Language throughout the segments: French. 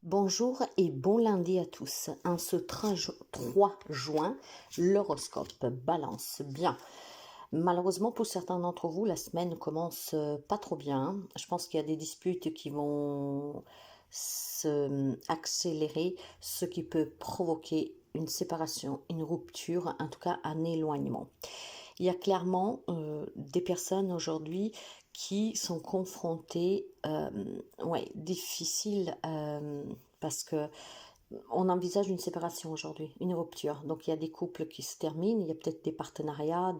Bonjour et bon lundi à tous. En ce 3 juin, l'horoscope balance bien. Malheureusement, pour certains d'entre vous, la semaine commence pas trop bien. Je pense qu'il y a des disputes qui vont accélérer, ce qui peut provoquer une séparation, une rupture, en tout cas un éloignement. Il y a clairement des personnes aujourd'hui qui sont confrontées, ouais, difficiles, parce que on envisage une séparation aujourd'hui, une rupture. Donc il y a des couples qui se terminent, il y a peut-être des partenariats,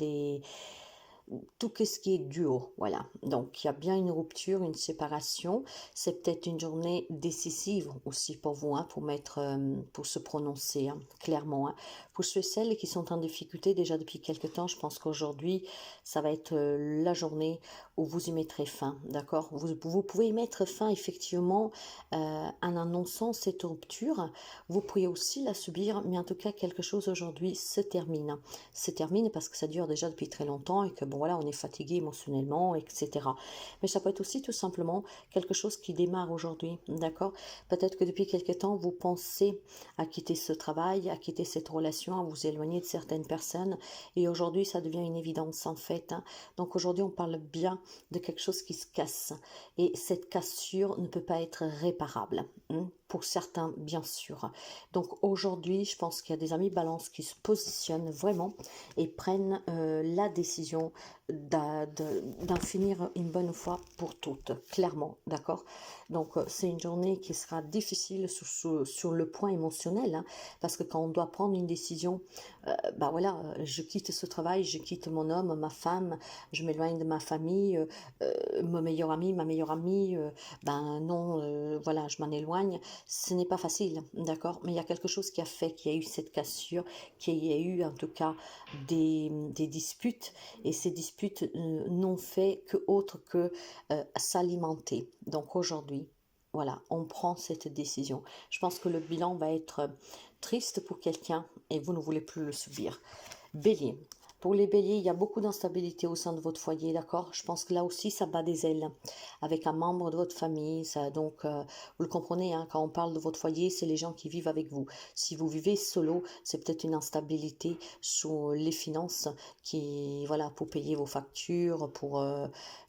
tout ce qui est duo, voilà. Donc il y a bien une rupture, une séparation. C'est peut-être une journée décisive aussi pour vous, hein, pour se prononcer, hein, clairement, hein. Pour ceux et celles qui sont en difficulté déjà depuis quelque temps, je pense qu'aujourd'hui, ça va être la journée où vous y mettrez fin, d'accord? Vous pouvez y mettre fin effectivement en annonçant cette rupture. Vous pourriez aussi la subir, mais en tout cas, quelque chose aujourd'hui se termine. Se termine parce que ça dure déjà depuis très longtemps et que bon voilà, on est fatigué émotionnellement, etc. Mais ça peut être aussi tout simplement quelque chose qui démarre aujourd'hui, d'accord? Peut-être que depuis quelque temps, vous pensez à quitter ce travail, à quitter cette relation, à vous éloigner de certaines personnes et aujourd'hui, ça devient une évidence en fait, hein. Donc aujourd'hui, on parle bien de quelque chose qui se casse et cette cassure ne peut pas être réparable, hein, pour certains bien sûr. Donc aujourd'hui, je pense qu'il y a des amis balance qui se positionnent vraiment et prennent la décision d'en finir une bonne fois pour toutes, clairement, d'accord? Donc c'est une journée qui sera difficile sur le point émotionnel, hein, parce que quand on doit prendre une décision, bah voilà, je quitte ce travail, je quitte mon homme, ma femme, je m'éloigne de ma famille, mon meilleur ami, ma meilleure amie, ben non, voilà, je m'en éloigne. Ce n'est pas facile, d'accord? Mais il y a quelque chose qui a fait qu'il y a eu cette cassure, qu'il y a eu en tout cas des disputes, et ces disputes n'ont fait que autre que s'alimenter. Donc aujourd'hui, voilà, on prend cette décision. Je pense que le bilan va être triste pour quelqu'un et vous ne voulez plus le subir. Bélier. Pour les béliers, il y a beaucoup d'instabilité au sein de votre foyer, d'accord? Je pense que là aussi, ça bat des ailes avec un membre de votre famille. Ça, donc, vous le comprenez, hein, quand on parle de votre foyer, c'est les gens qui vivent avec vous. Si vous vivez solo, c'est peut-être une instabilité sur les finances voilà, pour payer vos factures,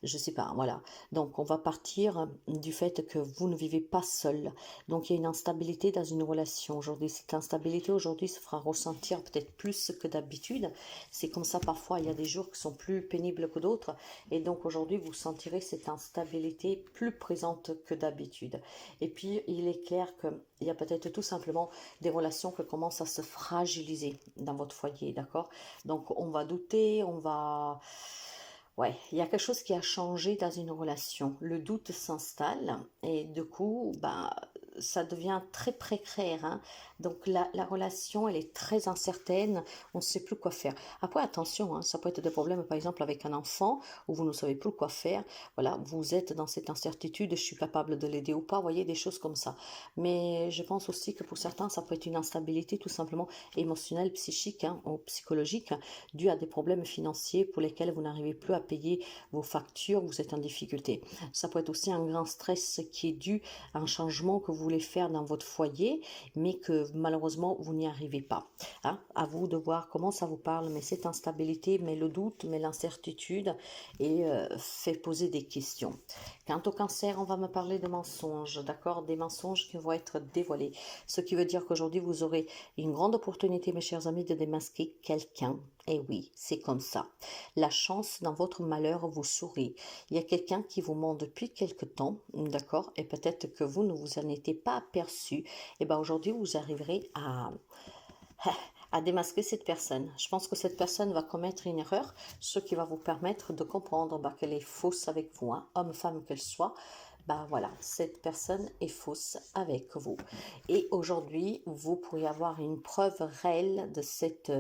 je sais pas, voilà. Donc, on va partir du fait que vous ne vivez pas seul. Donc, il y a une instabilité dans une relation aujourd'hui. Cette instabilité aujourd'hui se fera ressentir peut-être plus que d'habitude. C'est comme ça parfois, il y a des jours qui sont plus pénibles que d'autres. Et donc, aujourd'hui, vous sentirez cette instabilité plus présente que d'habitude. Et puis, il est clair qu'il y a peut-être tout simplement des relations qui commencent à se fragiliser dans votre foyer, d'accord? Donc, on va douter, ouais, il y a quelque chose qui a changé dans une relation. Le doute s'installe et du coup, bah, ça devient très précaire, hein. Donc la relation, elle est très incertaine, on ne sait plus quoi faire. Après, attention, hein, ça peut être des problèmes, par exemple, avec un enfant, où vous ne savez plus quoi faire. Voilà, vous êtes dans cette incertitude, je suis capable de l'aider ou pas, vous voyez, des choses comme ça. Mais je pense aussi que pour certains, ça peut être une instabilité tout simplement émotionnelle, psychique, hein, ou psychologique, due à des problèmes financiers pour lesquels vous n'arrivez plus à payer vos factures, vous êtes en difficulté. Ça peut être aussi un grand stress qui est dû à un changement que vous voulez faire dans votre foyer, mais que malheureusement vous n'y arrivez pas, hein. À vous de voir comment ça vous parle, mais cette instabilité, mais le doute, mais l'incertitude, et fait poser des questions. Quant au cancer, on va me parler de mensonges, d'accord, des mensonges qui vont être dévoilés, ce qui veut dire qu'aujourd'hui vous aurez une grande opportunité, mes chers amis, de démasquer quelqu'un. Et oui, c'est comme ça. La chance dans votre malheur vous sourit. Il y a quelqu'un qui vous ment depuis quelque temps, d'accord, et peut-être que vous ne vous en étiez pas aperçu. Et bien aujourd'hui, vous arriverez à démasquer cette personne. Je pense que cette personne va commettre une erreur, ce qui va vous permettre de comprendre qu'elle est fausse avec vous, hein, homme, femme qu'elle soit. Ben voilà, cette personne est fausse avec vous. Et aujourd'hui, vous pourriez avoir une preuve réelle de cette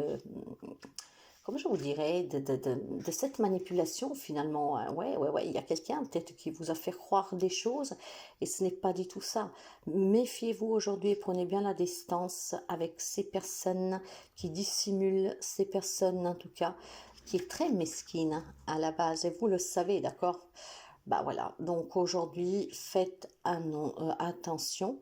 comment je vous dirais, de cette manipulation finalement. Ouais, ouais, ouais, il y a quelqu'un peut-être qui vous a fait croire des choses et ce n'est pas du tout ça. Méfiez-vous aujourd'hui et prenez bien la distance avec ces personnes qui dissimulent, ces personnes en tout cas, qui est très mesquine à la base et vous le savez, d'accord? Bah voilà, donc aujourd'hui, faites attention.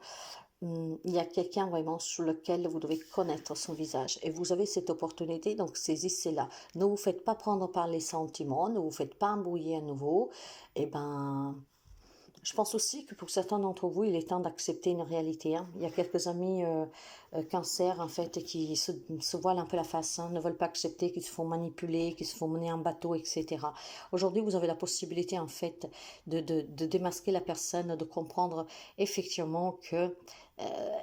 il y a quelqu'un vraiment sur lequel vous devez connaître son visage. Et vous avez cette opportunité, donc saisissez-la. Ne vous faites pas prendre par les sentiments, ne vous faites pas embrouiller à nouveau. Et ben, je pense aussi que pour certains d'entre vous, il est temps d'accepter une réalité, hein. Il y a quelques amis cancer, en fait, qui se voilent un peu la face, hein, ne veulent pas accepter, qui se font manipuler, qui se font mener en bateau, etc. Aujourd'hui, vous avez la possibilité, en fait, de démasquer la personne, de comprendre effectivement que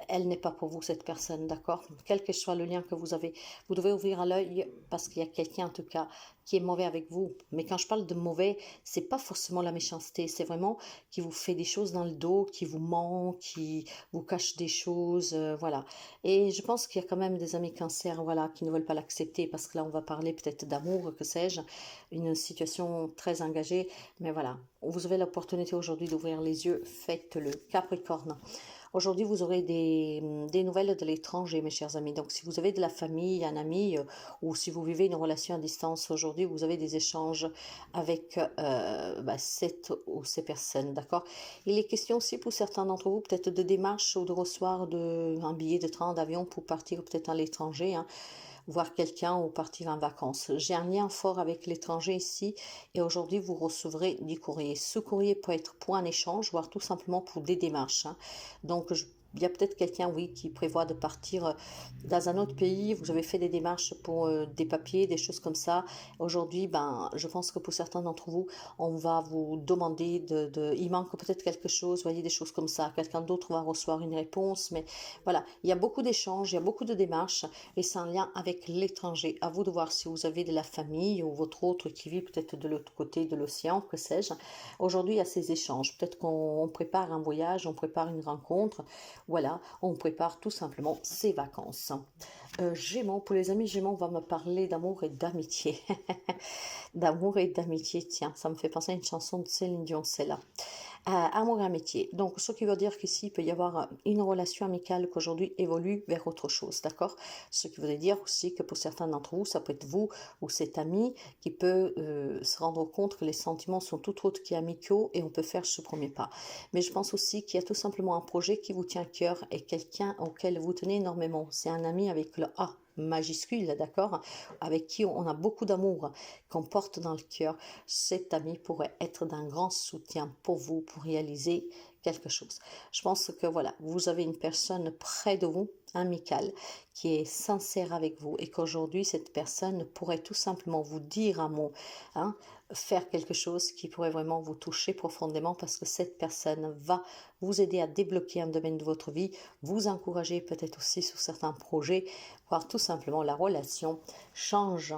elle n'est pas pour vous, cette personne, d'accord? Quel que soit le lien que vous avez, vous devez ouvrir l'œil parce qu'il y a quelqu'un, en tout cas, qui est mauvais avec vous. Mais quand je parle de mauvais, c'est pas forcément la méchanceté, c'est vraiment qui vous fait des choses dans le dos, qui vous ment, qui vous cache des choses, voilà. Et je pense qu'il y a quand même des amis cancer, voilà, qui ne veulent pas l'accepter parce que là, on va parler peut-être d'amour, que sais-je, une situation très engagée. Mais voilà, vous avez l'opportunité aujourd'hui d'ouvrir les yeux, faites-le. Capricorne. Aujourd'hui, vous aurez des nouvelles de l'étranger, mes chers amis. Donc, si vous avez de la famille, un ami, ou si vous vivez une relation à distance, aujourd'hui, vous avez des échanges avec cette ou ces personnes, d'accord? Il est question aussi pour certains d'entre vous, peut-être de démarches ou de recevoir un billet de train, d'avion pour partir peut-être à l'étranger, hein, voir quelqu'un ou partir en vacances. J'ai un lien fort avec l'étranger ici et aujourd'hui vous recevrez du courrier. Ce courrier peut être pour un échange, voire tout simplement pour des démarches, hein. Donc il y a peut-être quelqu'un, oui, qui prévoit de partir dans un autre pays. Vous avez fait des démarches pour des papiers, des choses comme ça. Aujourd'hui, ben, je pense que pour certains d'entre vous, on va vous demander il manque peut-être quelque chose, voyez, des choses comme ça. Quelqu'un d'autre va recevoir une réponse, mais voilà, il y a beaucoup d'échanges, il y a beaucoup de démarches et c'est un lien avec l'étranger. À vous de voir si vous avez de la famille ou votre autre qui vit peut-être de l'autre côté de l'océan, que sais-je. Aujourd'hui, il y a ces échanges. Peut-être qu'on prépare un voyage, on prépare une rencontre. Voilà, on prépare tout simplement ses vacances. Gémeaux, pour les amis Gémeaux, on va me parler d'amour et d'amitié. D'amour et d'amitié, tiens, ça me fait penser à une chanson de Céline Dion, celle-là. Amour et amitié. Donc, ce qui veut dire qu'ici, il peut y avoir une relation amicale qu'aujourd'hui évolue vers autre chose, d'accord? Ce qui veut dire aussi que pour certains d'entre vous, ça peut être vous ou cet ami qui peut se rendre compte que les sentiments sont tout autres qu'amicaux et on peut faire ce premier pas. Mais je pense aussi qu'il y a tout simplement un projet qui vous tient à cœur et quelqu'un auquel vous tenez énormément. C'est un ami avec le A majuscule, d'accord, avec qui on a beaucoup d'amour, qu'on porte dans le cœur. Cet ami pourrait être d'un grand soutien pour vous, pour réaliser quelque chose. Je pense que voilà, vous avez une personne près de vous, amicale, qui est sincère avec vous et qu'aujourd'hui, cette personne pourrait tout simplement vous dire un mot, hein, faire quelque chose qui pourrait vraiment vous toucher profondément parce que cette personne va vous aider à débloquer un domaine de votre vie, vous encourager peut-être aussi sur certains projets, voire tout simplement la relation change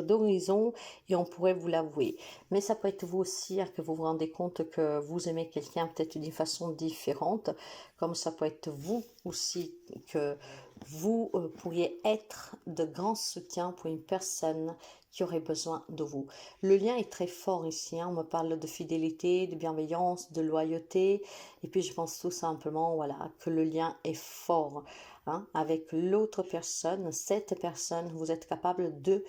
d'horizon et on pourrait vous l'avouer. Mais ça peut être vous aussi, hein, que vous vous rendez compte que vous aimez quelqu'un peut-être d'une façon différente, comme ça peut être vous aussi que vous pourriez être de grands soutiens pour une personne qui aurait besoin de vous. Le lien est très fort ici, hein. On me parle de fidélité, de bienveillance, de loyauté, et puis je pense tout simplement, voilà, que le lien est fort, hein, avec l'autre personne. Cette personne, vous êtes capable de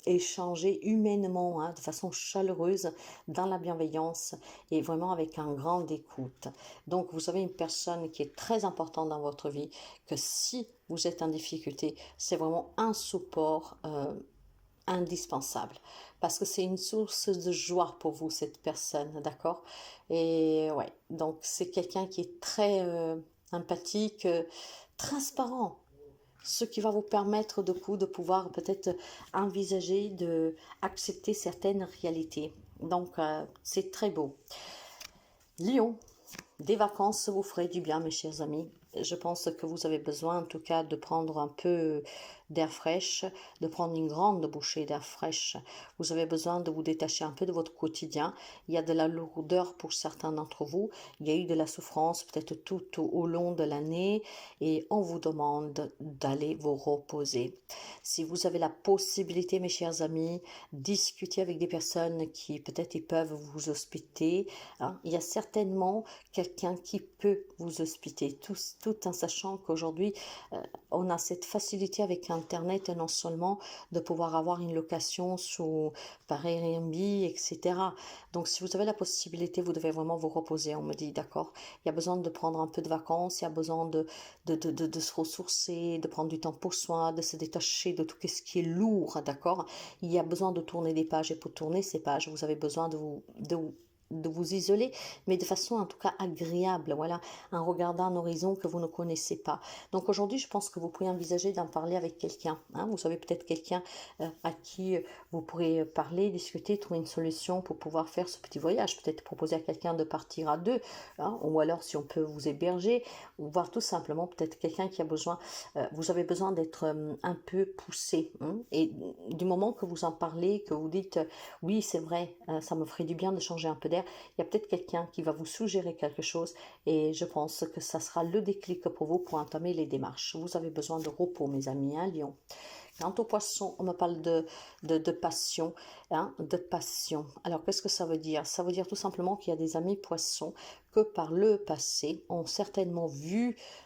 échanger humainement, hein, de façon chaleureuse, dans la bienveillance et vraiment avec un grand écoute. Donc vous avez une personne qui est très importante dans votre vie, que si vous êtes en difficulté, c'est vraiment un support indispensable parce que c'est une source de joie pour vous, cette personne, d'accord? Et ouais, donc c'est quelqu'un qui est très empathique, transparent, ce qui va vous permettre de pouvoir peut-être envisager de accepter certaines réalités. Donc c'est très beau. Lion, des vacances vous ferez du bien, mes chers amis. Je pense que vous avez besoin, en tout cas, de prendre un peu d'air fraîche, de prendre une grande bouchée d'air fraîche. Vous avez besoin de vous détacher un peu de votre quotidien. Il y a de la lourdeur pour certains d'entre vous. Il y a eu de la souffrance peut-être tout au long de l'année et on vous demande d'aller vous reposer. Si vous avez la possibilité, mes chers amis, discuter avec des personnes qui peut-être ils peuvent vous hospiter, hein. Il y a certainement quelqu'un qui peut vous hospiter. tout en sachant qu'aujourd'hui, on a cette facilité avec Internet, et non seulement de pouvoir avoir une location par Airbnb, etc. Donc, si vous avez la possibilité, vous devez vraiment vous reposer. On me dit, d'accord, il y a besoin de prendre un peu de vacances, il y a besoin de se ressourcer, de prendre du temps pour soi, de se détacher de tout ce qui est lourd, d'accord. Il y a besoin de tourner des pages, et pour tourner ces pages, vous avez besoin de vous isoler, mais de façon en tout cas agréable, voilà, en regardant un horizon que vous ne connaissez pas. Donc aujourd'hui, je pense que vous pourriez envisager d'en parler avec quelqu'un, hein. Vous avez peut-être quelqu'un à qui vous pourrez parler, discuter, trouver une solution pour pouvoir faire ce petit voyage, peut-être proposer à quelqu'un de partir à deux, hein, ou alors si on peut vous héberger, ou voir tout simplement peut-être quelqu'un qui a besoin, vous avez besoin d'être un peu poussé, hein. Et du moment que vous en parlez, que vous dites oui, c'est vrai, ça me ferait du bien de changer un peu d'air, il y a peut-être quelqu'un qui va vous suggérer quelque chose, et je pense que ça sera le déclic pour vous pour entamer les démarches. Vous avez besoin de repos, mes amis, hein, Lion. Quant au poisson, on me parle de passion, hein, de passion. Alors, qu'est-ce que ça veut dire? Ça veut dire tout simplement qu'il y a des amis poissons que par le passé ont certainement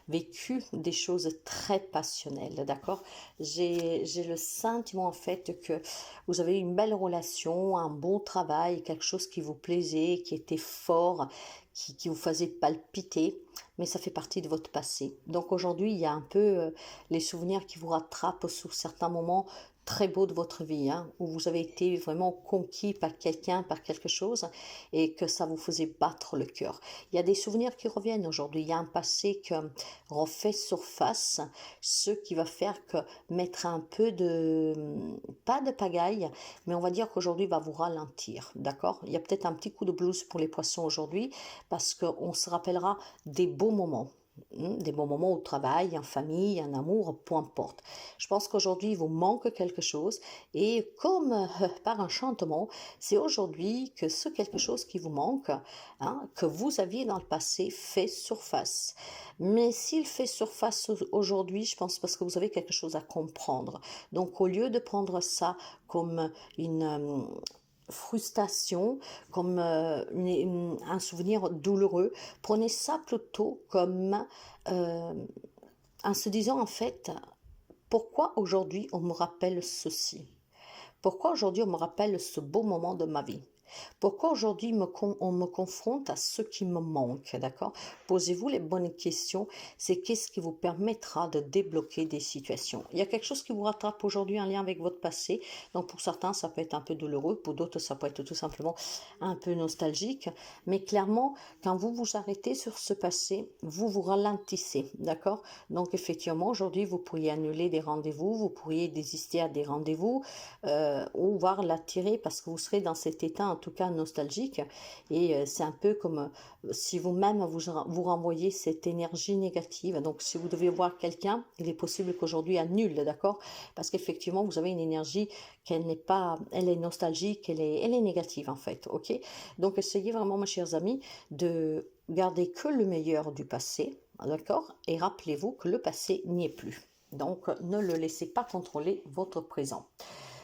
vécu des choses très passionnelles, d'accord? J'ai le sentiment en fait que vous avez eu une belle relation, un bon travail, quelque chose qui vous plaisait, qui était fort, qui vous faisait palpiter, mais ça fait partie de votre passé. Donc aujourd'hui, il y a un peu les souvenirs qui vous rattrapent sur certains moments très beaux de votre vie, hein, où vous avez été vraiment conquis par quelqu'un, par quelque chose, et que ça vous faisait battre le cœur. Il y a des souvenirs qui reviennent aujourd'hui, il y a un passé qui refait surface, ce qui va faire que mettre un peu pas de pagaille, mais on va dire qu'aujourd'hui va vous ralentir, d'accord? Il y a peut-être un petit coup de blues pour les poissons aujourd'hui, parce qu'on se rappellera des beaux moments. Des bons moments au travail, en famille, en amour, peu importe. Je pense qu'aujourd'hui, il vous manque quelque chose, et comme par enchantement, c'est aujourd'hui que ce quelque chose qui vous manque, hein, que vous aviez dans le passé, fait surface. Mais s'il fait surface aujourd'hui, je pense parce que vous avez quelque chose à comprendre. Donc, au lieu de prendre ça comme une frustration, comme un souvenir douloureux, prenez ça plutôt comme en se disant en fait, pourquoi aujourd'hui on me rappelle ceci? Pourquoi aujourd'hui on me rappelle ce beau moment de ma vie? Pourquoi aujourd'hui on me confronte à ce qui me manque, d'accord? Posez-vous les bonnes questions, c'est qu'est-ce qui vous permettra de débloquer des situations. Il y a quelque chose qui vous rattrape aujourd'hui en lien avec votre passé, donc pour certains ça peut être un peu douloureux, pour d'autres ça peut être tout simplement un peu nostalgique, mais clairement quand vous vous arrêtez sur ce passé, vous vous ralentissez, d'accord? Donc effectivement aujourd'hui vous pourriez annuler des rendez-vous, vous pourriez désister à des rendez-vous, ou voir l'attirer parce que vous serez dans cet état en tout cas nostalgique, et c'est un peu comme si vous-même vous renvoyez cette énergie négative. Donc si vous devez voir quelqu'un, il est possible qu'aujourd'hui annule, d'accord, parce qu'effectivement vous avez une énergie qu'elle n'est pas, elle est nostalgique, elle est négative en fait, ok. Donc essayez vraiment mes chers amis de garder que le meilleur du passé, d'accord, et rappelez-vous que le passé n'y est plus. Donc ne le laissez pas contrôler votre présent.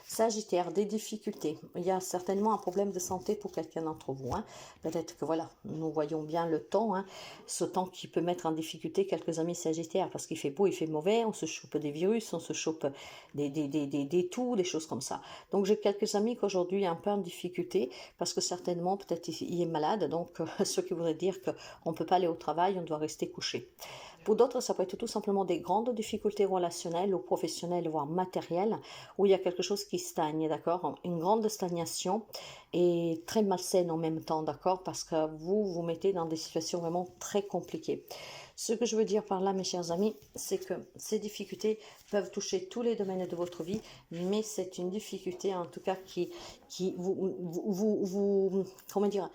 Sagittaire, des difficultés. Il y a certainement un problème de santé pour quelqu'un d'entre vous, hein. Peut-être que voilà, nous voyons bien le temps, hein, ce temps qui peut mettre en difficulté quelques amis Sagittaires, parce qu'il fait beau, il fait mauvais, on se chope des virus, on se chope des toux, des choses comme ça. Donc j'ai quelques amis qu'aujourd'hui un peu en difficulté, parce que certainement peut-être il est malade, donc ce qui voudrait dire qu'on ne peut pas aller au travail, on doit rester couché. Pour d'autres, ça peut être tout simplement des grandes difficultés relationnelles ou professionnelles, voire matérielles, où il y a quelque chose qui stagne, d'accord? Une grande stagnation et très malsaine en même temps, d'accord? Parce que vous vous mettez dans des situations vraiment très compliquées. Ce que je veux dire par là, mes chers amis, c'est que ces difficultés peuvent toucher tous les domaines de votre vie, mais c'est une difficulté en tout cas qui comment dire,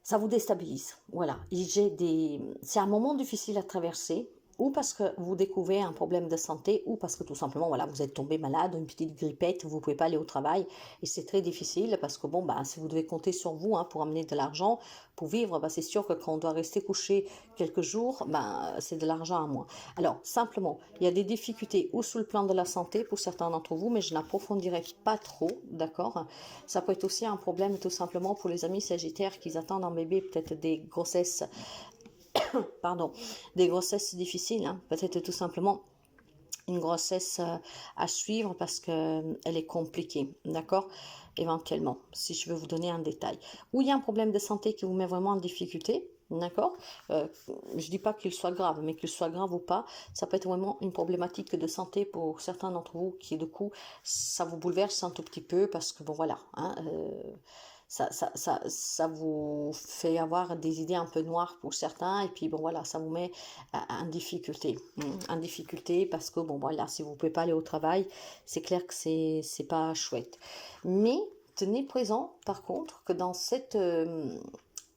ça vous déstabilise. Voilà, c'est un moment difficile à traverser, ou parce que vous découvrez un problème de santé, ou parce que tout simplement, voilà, vous êtes tombé malade, une petite grippette, vous ne pouvez pas aller au travail, et c'est très difficile, parce que bon, bah, si vous devez compter sur vous, hein, pour amener de l'argent, pour vivre, bah, c'est sûr que quand on doit rester couché quelques jours, bah, c'est de l'argent à moins. Alors, simplement, il y a des difficultés ou sous le plan de la santé pour certains d'entre vous, mais je n'approfondirai pas trop, d'accord? Ça peut être aussi un problème tout simplement pour les amis sagittaires qui attendent un bébé, peut-être des grossesses pardon, des grossesses difficiles, hein. Peut-être tout simplement une grossesse à suivre parce que elle est compliquée, d'accord? Éventuellement, si je veux vous donner un détail. Ou il y a un problème de santé qui vous met vraiment en difficulté, d'accord? Euh, je dis pas qu'il soit grave, mais qu'il soit grave ou pas, ça peut être vraiment une problématique de santé pour certains d'entre vous qui, du coup, ça vous bouleverse un tout petit peu parce que, bon, voilà, hein, ça vous fait avoir des idées un peu noires pour certains, et puis bon voilà, ça vous met en difficulté, en difficulté parce que bon voilà, si vous ne pouvez pas aller au travail, c'est clair que c'est pas chouette. Mais tenez présent par contre que dans cette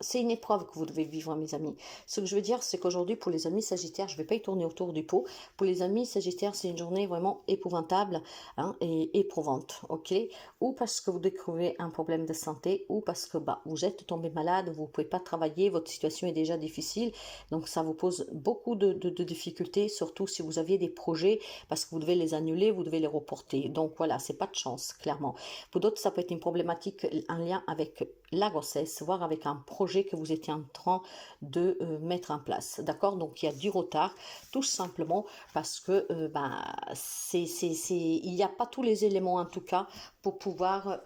c'est une épreuve que vous devez vivre, mes amis. Ce que je veux dire, c'est qu'aujourd'hui, pour les amis sagittaires, je ne vais pas y tourner autour du pot. Pour les amis sagittaires, c'est une journée vraiment épouvantable, hein, et éprouvante, ok? Ou parce que vous découvrez un problème de santé, ou parce que bah, vous êtes tombé malade, vous ne pouvez pas travailler, votre situation est déjà difficile. Donc, ça vous pose beaucoup de difficultés, surtout si vous aviez des projets, parce que vous devez les annuler, vous devez les reporter. Donc, voilà, c'est pas de chance, clairement. Pour d'autres, ça peut être une problématique en lien avec la grossesse, voire avec un projet que vous étiez en train de mettre en place. D'accord? Donc il y a du retard, tout simplement parce que il n'y a pas tous les éléments en tout cas pour pouvoir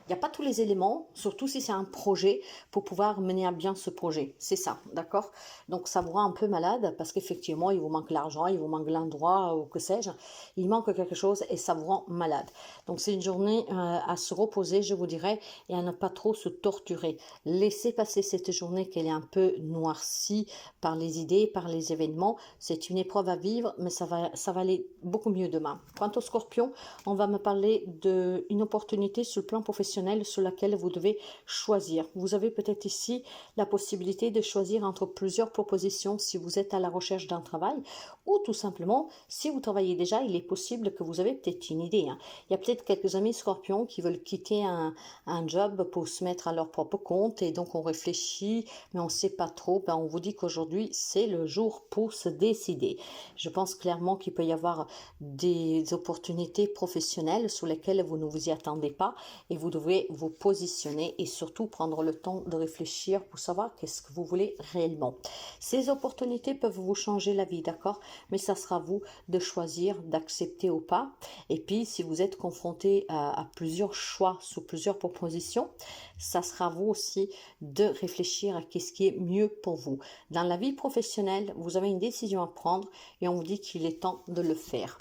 il n'y a pas tous les éléments, surtout si c'est un projet, pour pouvoir mener à bien ce projet. C'est ça, d'accord? Donc ça vous rend un peu malade parce qu'effectivement, il vous manque l'argent, il vous manque l'endroit ou que sais-je. Il manque quelque chose et ça vous rend malade. Donc c'est une journée à se reposer, je vous dirais, et à ne pas trop se torturer. Laissez passer cette journée qu'elle est un peu noircie par les idées, par les événements. C'est une épreuve à vivre, mais ça va aller beaucoup mieux demain. Quant au Scorpion, on va me parler d'une opportunité sur le plan professionnel sur laquelle vous devez choisir. Vous avez peut-être ici la possibilité de choisir entre plusieurs propositions si vous êtes à la recherche d'un travail, ou tout simplement, si vous travaillez déjà, il est possible que vous avez peut-être une idée, hein. Il y a peut-être quelques amis Scorpions qui veulent quitter un job pour se mettre à leur propre compte, et donc on réfléchit, mais on ne sait pas trop. On vous dit qu'aujourd'hui, c'est le jour pour se décider. Je pense clairement qu'il peut y avoir des opportunités professionnelles sur lesquelles vous ne vous y attendez pas, et vous devez vous positionner et surtout prendre le temps de réfléchir pour savoir qu'est-ce que vous voulez réellement. Ces opportunités peuvent vous changer la vie, d'accord? Mais ça sera à vous de choisir, d'accepter ou pas. Et puis, si vous êtes confronté à plusieurs choix sous plusieurs propositions, ça sera à vous aussi de réfléchir à qu'est-ce qui est mieux pour vous. Dans la vie professionnelle, vous avez une décision à prendre et on vous dit qu'il est temps de le faire.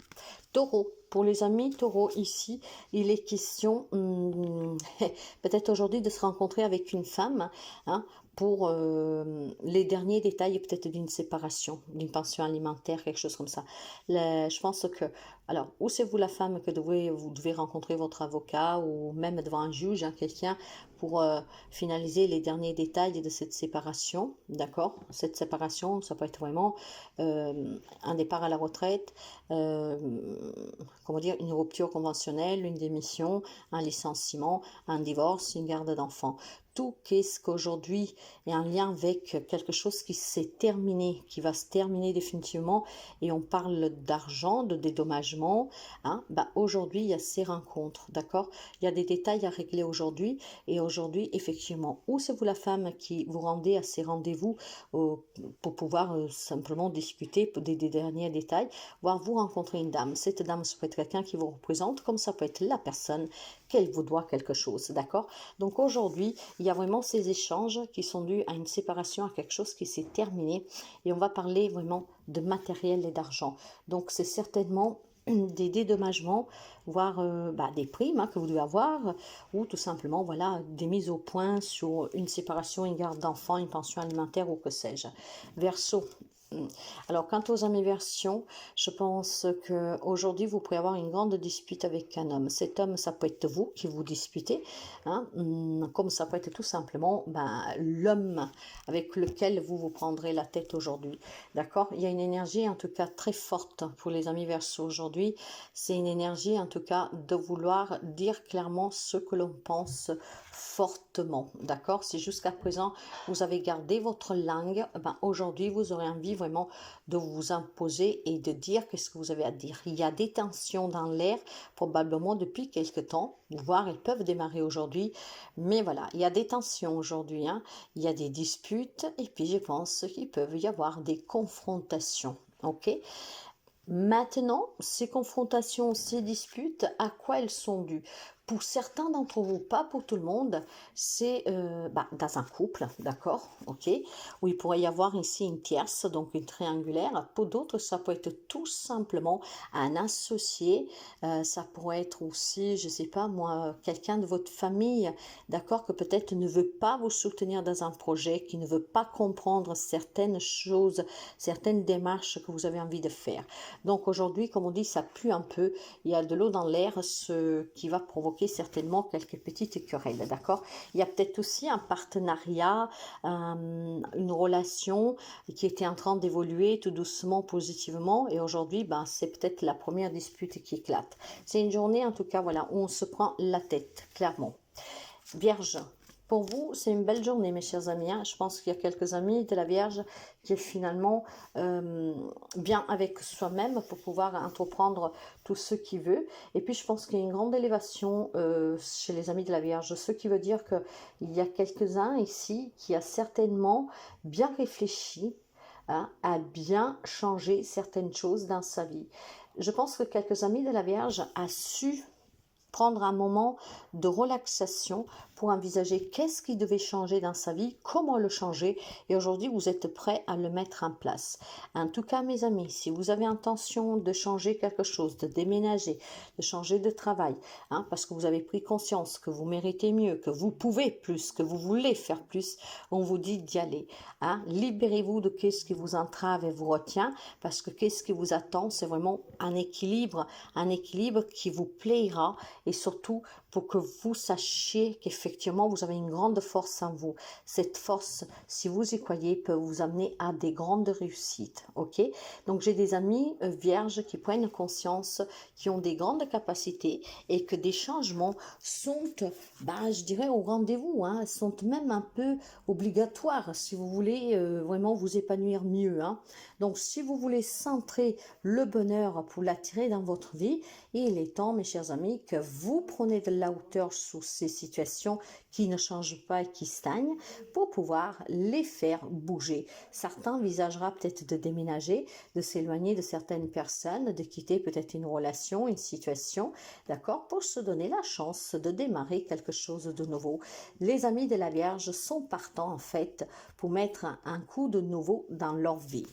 Taureau, pour les amis taureaux ici, il est question peut-être aujourd'hui de se rencontrer avec une femme, hein, pour les derniers détails peut-être d'une séparation, d'une pension alimentaire, quelque chose comme ça. Je pense que, alors, ou c'est vous la femme que vous devez rencontrer votre avocat ou même devant un juge, hein, quelqu'un pour finaliser les derniers détails de cette séparation, d'accord? Cette séparation, ça peut être vraiment un départ à la retraite, comment dire, une rupture conventionnelle, une démission, un licenciement, un divorce, une garde d'enfants. Tout qu'est-ce qu'aujourd'hui est en lien avec quelque chose qui s'est terminé, qui va se terminer définitivement, et on parle d'argent, de dédommagement, hein, aujourd'hui il y a ces rencontres, d'accord? Il y a des détails à régler aujourd'hui, et aujourd'hui effectivement, ou c'est vous la femme qui vous rendez à ces rendez-vous pour pouvoir simplement discuter des derniers détails, voire vous rencontrer une dame. Cette dame, ça peut être quelqu'un qui vous représente, comme ça peut être la personne qu'elle vous doit quelque chose, d'accord? Donc aujourd'hui, il y a vraiment ces échanges qui sont dus à une séparation, à quelque chose qui s'est terminé, et on va parler vraiment de matériel et d'argent. Donc c'est certainement des dédommagements, voire des primes, hein, que vous devez avoir, ou tout simplement voilà, des mises au point sur une séparation, une garde d'enfants, une pension alimentaire ou que sais-je. Verseau. Alors, quant aux améversions, je pense qu'aujourd'hui, vous pourrez avoir une grande dispute avec un homme. Cet homme, ça peut être vous qui vous disputez, hein, comme ça peut être tout simplement l'homme avec lequel vous vous prendrez la tête aujourd'hui. D'accord? Il y a une énergie, en tout cas, très forte pour les amis Verseaux aujourd'hui. C'est une énergie, en tout cas, de vouloir dire clairement ce que l'on pense fortement, d'accord? Si jusqu'à présent, vous avez gardé votre langue, ben, aujourd'hui, vous aurez envie vraiment de vous imposer et de dire qu'est-ce que vous avez à dire. Il y a des tensions dans l'air, probablement depuis quelque temps, voire elles peuvent démarrer aujourd'hui, mais voilà, il y a des tensions aujourd'hui, hein. Il y a des disputes et puis je pense qu'il peut y avoir des confrontations, ok? Maintenant, ces confrontations, ces disputes, à quoi elles sont dues? Pour certains d'entre vous, pas pour tout le monde, c'est dans un couple, d'accord, ok, où il pourrait y avoir ici une tierce, donc une triangulaire. Pour d'autres, ça peut être tout simplement un associé, ça pourrait être aussi, je sais pas moi, quelqu'un de votre famille, d'accord, que peut-être ne veut pas vous soutenir dans un projet, qui ne veut pas comprendre certaines choses, certaines démarches que vous avez envie de faire. Donc aujourd'hui, comme on dit, ça pue un peu, il y a de l'eau dans l'air, ce qui va provoquer certainement quelques petites querelles, d'accord? Il y a peut-être aussi un partenariat, une relation qui était en train d'évoluer tout doucement, positivement, et aujourd'hui, ben, c'est peut-être la première dispute qui éclate. C'est une journée, en tout cas, voilà, où on se prend la tête, clairement. Vierge, pour vous, c'est une belle journée, mes chers amis, hein. Je pense qu'il y a quelques amis de la Vierge qui est finalement bien avec soi-même pour pouvoir entreprendre tout ce qu'il veut. Et puis, je pense qu'il y a une grande élévation chez les amis de la Vierge, ce qui veut dire qu'il y a quelques-uns ici qui a certainement bien réfléchi, hein, à bien changer certaines choses dans sa vie. Je pense que quelques amis de la Vierge a su prendre un moment de relaxation pour envisager qu'est-ce qui devait changer dans sa vie, comment le changer, et aujourd'hui vous êtes prêts à le mettre en place. En tout cas, mes amis, si vous avez intention de changer quelque chose, de déménager, de changer de travail, hein, parce que vous avez pris conscience que vous méritez mieux, que vous pouvez plus, que vous voulez faire plus, on vous dit d'y aller, hein. Libérez-vous de qu'est-ce qui vous entrave et vous retient, parce que qu'est-ce qui vous attend, c'est vraiment un équilibre qui vous plaira, et surtout pour que vous sachiez qu'effectivement vous avez une grande force en vous. Cette force, si vous y croyez, peut vous amener à des grandes réussites, ok? Donc j'ai des amis vierges qui prennent conscience, qui ont des grandes capacités et que des changements sont, je dirais, au rendez-vous, hein, sont même un peu obligatoires si vous voulez vraiment vous épanouir mieux, hein. Donc si vous voulez centrer le bonheur pour l'attirer dans votre vie, il est temps, mes chers amis, que vous prenez de la hauteur sur ces situations qui ne changent pas et qui stagnent pour pouvoir les faire bouger. Certains envisagera peut-être de déménager, de s'éloigner de certaines personnes, de quitter peut-être une relation, une situation, d'accord, pour se donner la chance de démarrer quelque chose de nouveau. Les amis de la Vierge sont partants en fait pour mettre un coup de nouveau dans leur vie.